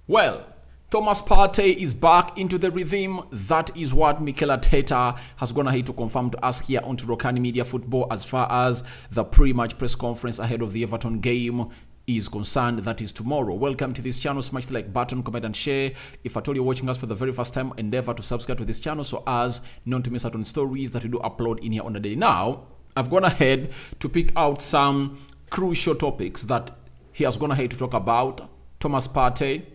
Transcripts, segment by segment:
Well, Thomas Partey is back into the rhythm. That is what Mikel Arteta has gone ahead to confirm to us here on Rokani Media Football as far as the pre-match press conference ahead of the Everton game is concerned. That is tomorrow. Welcome to this channel. Smash the like button, comment and share. If at all you're watching us for the very first time, endeavor to subscribe to this channel so as not to miss out on stories that we do upload in here on the day. Now, I've gone ahead to pick out some crucial topics that he has gone ahead to talk about. Thomas Partey,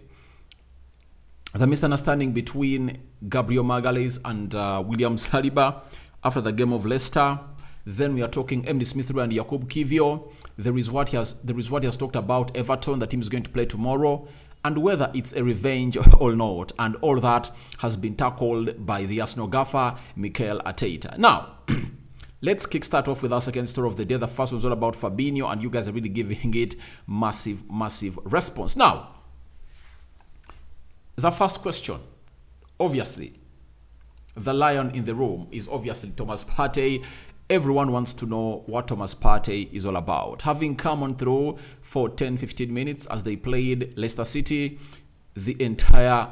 the misunderstanding between Gabriel Magalhaes and William Saliba after the game of Leicester. Then we are talking Emily Smith-Rowe and Jakub Kiwior. There is what he has talked about Everton. The team is going to play tomorrow, and whether it's a revenge or not, and all that has been tackled by the Arsenal gaffer Mikel Arteta. Now, let's kickstart off with our second story of the day. The first was all about Fabinho, and you guys are really giving it massive response. Now, the first question, obviously, the lion in the room is obviously Thomas Partey. Everyone wants to know what Thomas Partey is all about. Having come on through for 10-15 minutes as they played Leicester City, the entire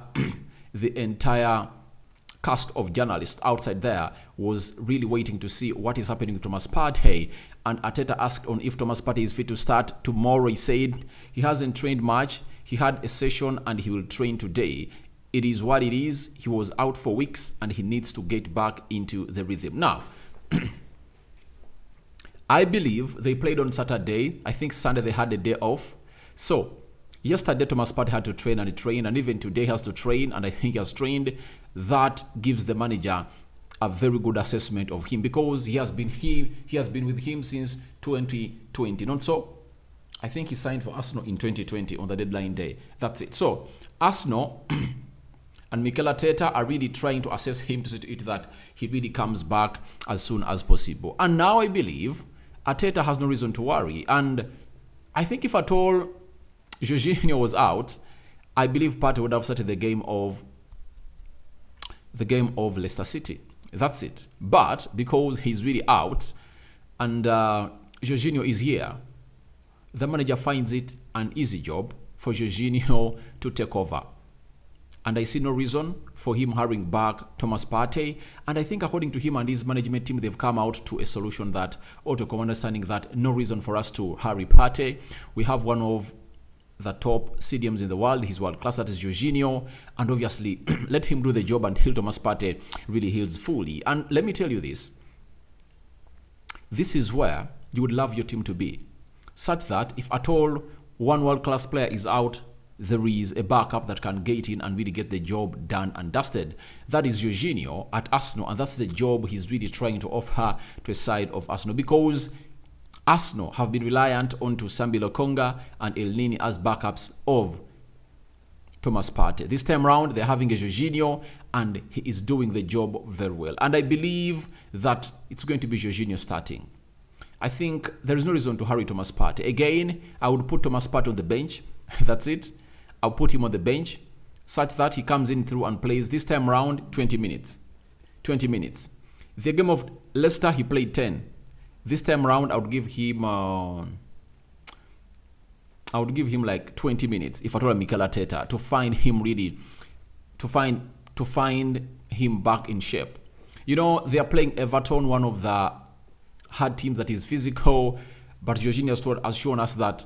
cast of journalists outside there was really waiting to see what is happening with Thomas Partey. And Arteta asked on if Thomas Partey is fit to start tomorrow. He said he hasn't trained much. He had a session and he will train today. It is what it is. He was out for weeks and he needs to get back into the rhythm. Now, I believe they played on Saturday. I think Sunday they had a day off. So, yesterday Thomas Partey had to train and even today he has to train, and I think he has trained. That gives the manager a very good assessment of him because he has been with him since 2020. Not so? I think he signed for Arsenal in 2020 on the deadline day. That's it. So, Arsenal and Mikel Arteta are really trying to assess him to see to it that he really comes back as soon as possible. And now I believe Arteta has no reason to worry. And I think if at all Jorginho was out, I believe Partey would have started the game of Leicester City. That's it. But because he's really out and Jorginho is here, the manager finds it an easy job for Jorginho to take over. And I see no reason for him hurrying back Thomas Partey. And I think according to him and his management team, they've come out to a solution that, or to come understanding that no reason for us to hurry Partey. We have one of the top CDMs in the world. He's world class. That is Jorginho. And obviously, let him do the job until Thomas Partey really heals fully. And let me tell you this. This is where you would love your team to be. Such that if at all one world class player is out, there is a backup that can get in and really get the job done and dusted. That is Jorginho at Arsenal, and that's the job he's really trying to offer to a side of Arsenal, because Arsenal have been reliant on Sambi Lokonga and El Nini as backups of Thomas Partey. This time around, they're having a Jorginho, and he is doing the job very well. And I believe that it's going to be Jorginho starting. I think there is no reason to hurry Thomas Partey. Again, I would put Thomas Partey on the bench. That's it. I'll put him on the bench such that he comes in through and plays this time around 20 minutes. 20 minutes. The game of Leicester, he played 10. This time around, I would give him like 20 minutes if at all Mikel Arteta to find him really, to find him back in shape. You know, they are playing Everton, one of the hard teams that is physical, but Jorginho has shown us that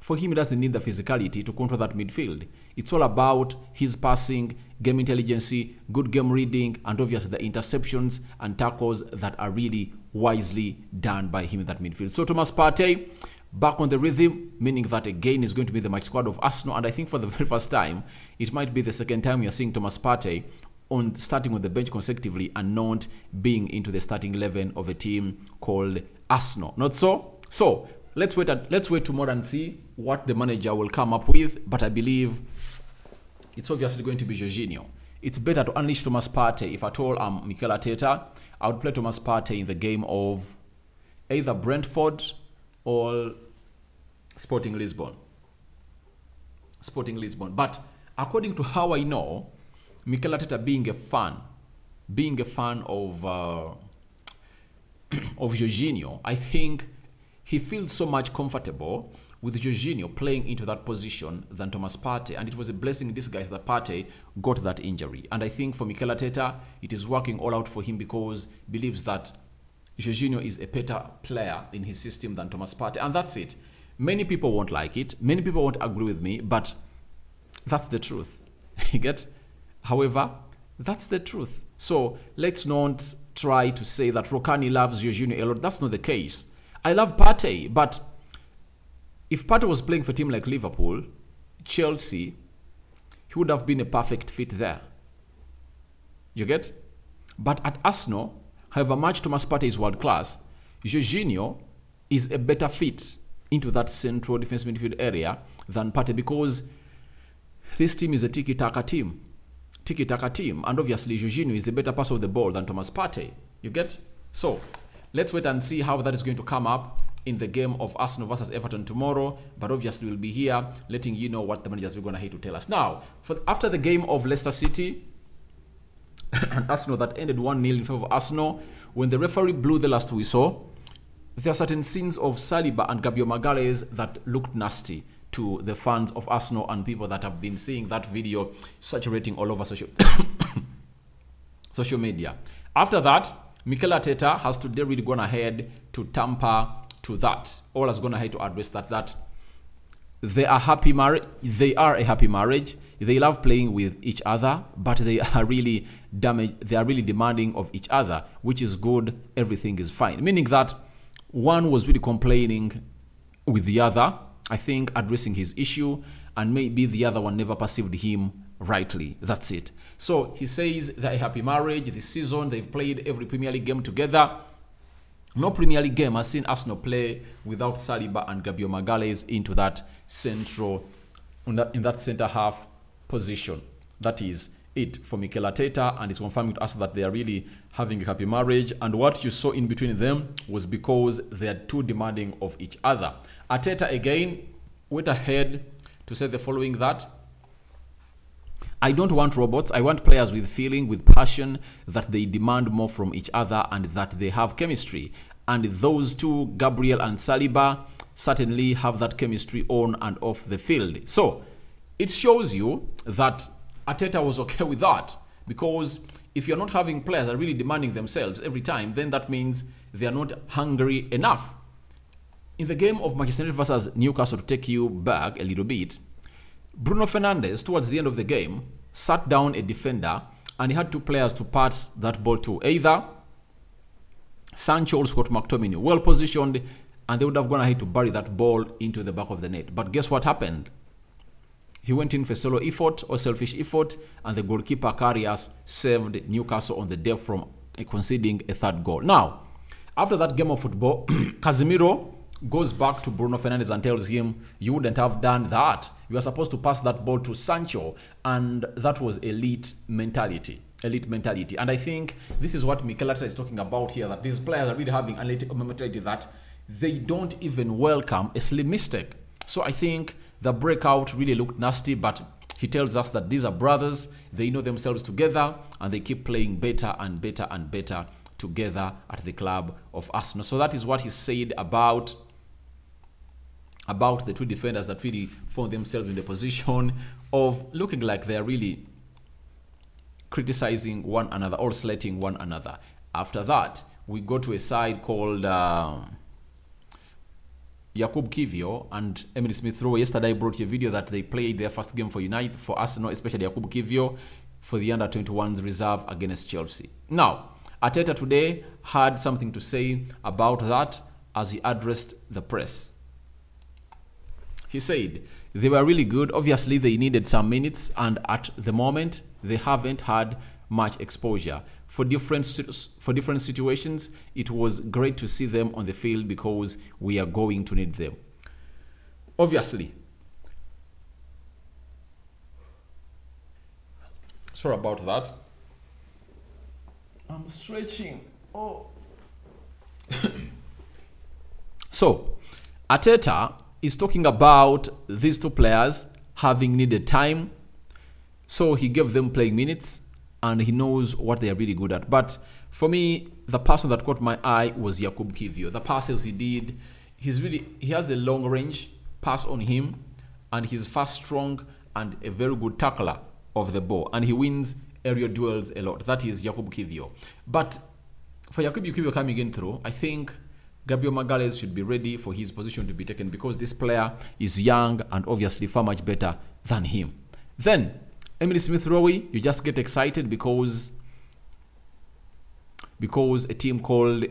for him, he doesn't need the physicality to control that midfield. It's all about his passing, game intelligence, good game reading, and obviously the interceptions and tackles that are really wisely done by him in that midfield. So Thomas Partey back on the rhythm, meaning that again is going to be the match squad of Arsenal. And I think for the very first time, it might be the second time we are seeing Thomas Partey on starting on the bench consecutively and not being into the starting 11 of a team called Arsenal. Not so? So let's wait tomorrow and see what the manager will come up with. But I believe it's obviously going to be Jorginho. It's better to unleash Thomas Partey. If at all I'm Mikel Arteta, I would play Thomas Partey in the game of either Brentford or Sporting Lisbon. But according to how I know, Mikel Arteta being a fan of Jorginho, I think he feels so much comfortable with Jorginho playing into that position than Thomas Partey, and it was a blessing in disguise that Partey got that injury. And I think for Mikel Arteta, it is working all out for him because he believes that Jorginho is a better player in his system than Thomas Partey, and that's it. Many people won't like it, many people won't agree with me, but that's the truth. You get? However, that's the truth. So let's not try to say that Rokani loves Jorginho a lot. That's not the case. I love Partey, but if Partey was playing for a team like Liverpool, Chelsea, he would have been a perfect fit there. You get? But at Arsenal, however much Thomas Partey is world class, Jorginho is a better fit into that central defense midfield area than Partey, because this team is a tiki-taka team. Tiki-taka team. And obviously, Jorginho is a better passer of the ball than Thomas Partey. You get? So, let's wait and see how that is going to come up in the game of Arsenal versus Everton tomorrow. But obviously, we'll be here letting you know what the managers are going to have to tell us. Now, after the game of Leicester City and Arsenal that ended 1-0 in favor of Arsenal, when the referee blew the last whistle, there are certain scenes of Saliba and Gabriel Magalhaes that looked nasty to the fans of Arsenal and people that have been seeing that video saturating all over social media. After that, Mikel Arteta has today really gone ahead to tamper to that. All has gone ahead to address that they are happy marriage. They are a happy marriage. They love playing with each other, but they are really demanding of each other, which is good. Everything is fine. Meaning that one was really complaining with the other, I think, addressing his issue, and maybe the other one never perceived him rightly. That's it. So he says they're a happy marriage. This season, they've played every Premier League game together. No Premier League game has seen Arsenal play without Saliba and Gabriel Magalhaes into that central, in that centre half position. That is it for Mikel Arteta, and it's confirming to us that they are really having a happy marriage. And what you saw in between them was because they are too demanding of each other. Arteta again went ahead to say the following: that I don't want robots. I want players with feeling, with passion, that they demand more from each other and that they have chemistry. And those two, Gabriel and Saliba, certainly have that chemistry on and off the field. So it shows you that Arteta was okay with that, because if you're not having players that are really demanding themselves every time, then that means they are not hungry enough. In the game of Manchester United versus Newcastle, to take you back a little bit, Bruno Fernandes, towards the end of the game, sat down a defender and he had two players to pass that ball to, either Sancho or Scott McTominay, well positioned, and they would have gone ahead to bury that ball into the back of the net. But guess what happened? He went in for solo effort or selfish effort, and the goalkeeper Karius saved Newcastle on the day from conceding a third goal. Now, after that game of football, Casemiro goes back to Bruno Fernandes and tells him, you wouldn't have done that. You were supposed to pass that ball to Sancho. And that was elite mentality. Elite mentality. And I think this is what Mikel Arteta is talking about here, that these players are really having an elite mentality that they don't even welcome a silly mistake. So I think the breakout really looked nasty, but he tells us that these are brothers. They know themselves together, and they keep playing better and better and better together at the club of Arsenal. So that is what he said about the two defenders that really found themselves in the position of looking like they're really criticizing one another or slating one another. After that, we go to a side called Kiwior and Emily Smith-Rowe. Yesterday I brought you a video that they played their first game for Arsenal, especially Kiwior, for the under-21s reserve against Chelsea. Now, Arteta today had something to say about that as he addressed the press. He said they were really good. Obviously, they needed some minutes, and at the moment, they haven't had much exposure. For different situations, it was great to see them on the field because we are going to need them. Obviously. Sorry about that. I'm stretching. Oh. So, Arteta is talking about these two players having needed time. So he gave them playing minutes, and he knows what they are really good at. But for me, the person that caught my eye was Kiwior. The passes he did, he has a long range pass on him, and he's fast, strong, and a very good tackler of the ball, and he wins aerial duels a lot. That is Yakubu Kiwior. But for Yakubu Kiwior coming in through, I think Gabriel Magalhaes should be ready for his position to be taken, because this player is young and obviously far much better than him. Then Emile Smith Rowe, you just get excited because a team called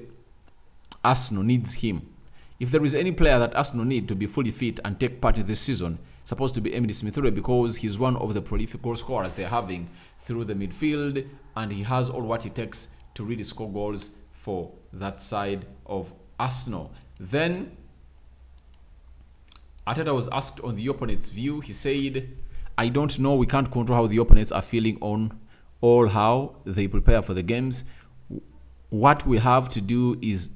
Arsenal needs him. If there is any player that Arsenal need to be fully fit and take part in this season, it's supposed to be Emile Smith Rowe, because he's one of the prolific goal scorers they're having through the midfield, and he has all what it takes to really score goals for that side of Arsenal. Then Arteta was asked on the opponent's view. He said, I don't know, we can't control how the opponents are feeling on all how they prepare for the games. What we have to do is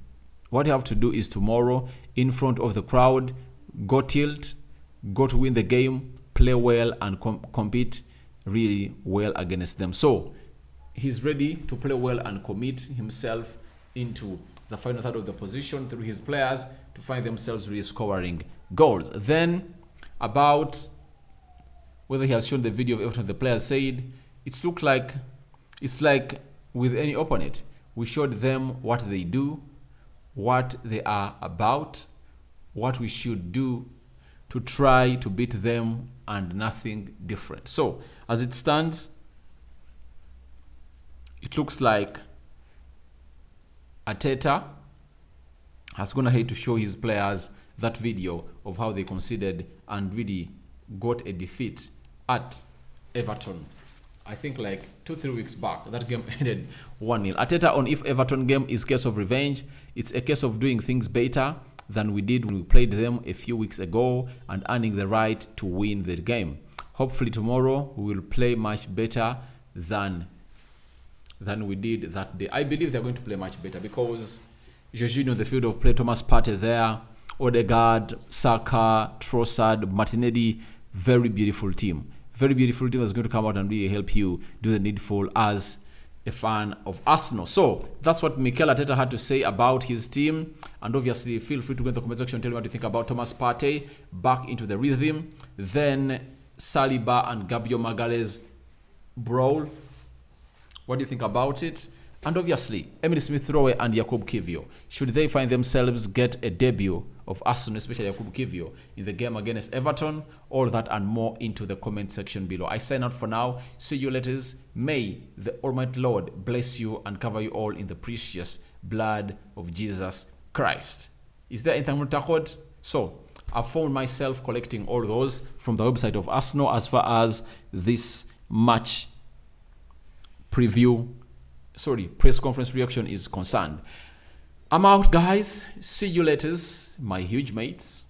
tomorrow, in front of the crowd, go tilt, go to win the game, play well, and compete really well against them. So he's ready to play well and commit himself into the final third of the position through his players to find themselves really scoring goals. Then about whether he has shown the video of Everton, the players said it's like with any opponent, we showed them what they do, what they are about, what we should do to try to beat them, and nothing different. So as it stands, it looks like Arteta has gone ahead to show his players that video of how they conceded and really got a defeat at Everton. I think like 2-3 weeks back, that game ended 1-0. Arteta on if Everton game is case of revenge. It's a case of doing things better than we did when we played them a few weeks ago and earning the right to win the game. Hopefully tomorrow we will play much better than we did that day. I believe they're going to play much better because Jorginho on the field of play, Thomas Partey there, Odegaard, Saka, Trossard, Martinelli, very beautiful team. Very beautiful team that's going to come out and really help you do the needful as a fan of Arsenal. So that's what Mikel Arteta had to say about his team. And obviously, feel free to go in the comment section and tell me what you think about Thomas Partey back into the rhythm. Then Saliba and Gabriel Magalhaes brawl. What do you think about it? And obviously, Emile Smith Rowe and Yakubu Kiwior, should they find themselves get a debut of Arsenal, especially Yakubu Kiwior, in the game against Everton? All that and more into the comment section below. I sign out for now. See you later. May the Almighty Lord bless you and cover you all in the precious blood of Jesus Christ. Is there anything to talk about? So, I found myself collecting all those from the website of Arsenal as far as this match press conference reaction is concerned. I'm out, guys. See you later, my huge mates.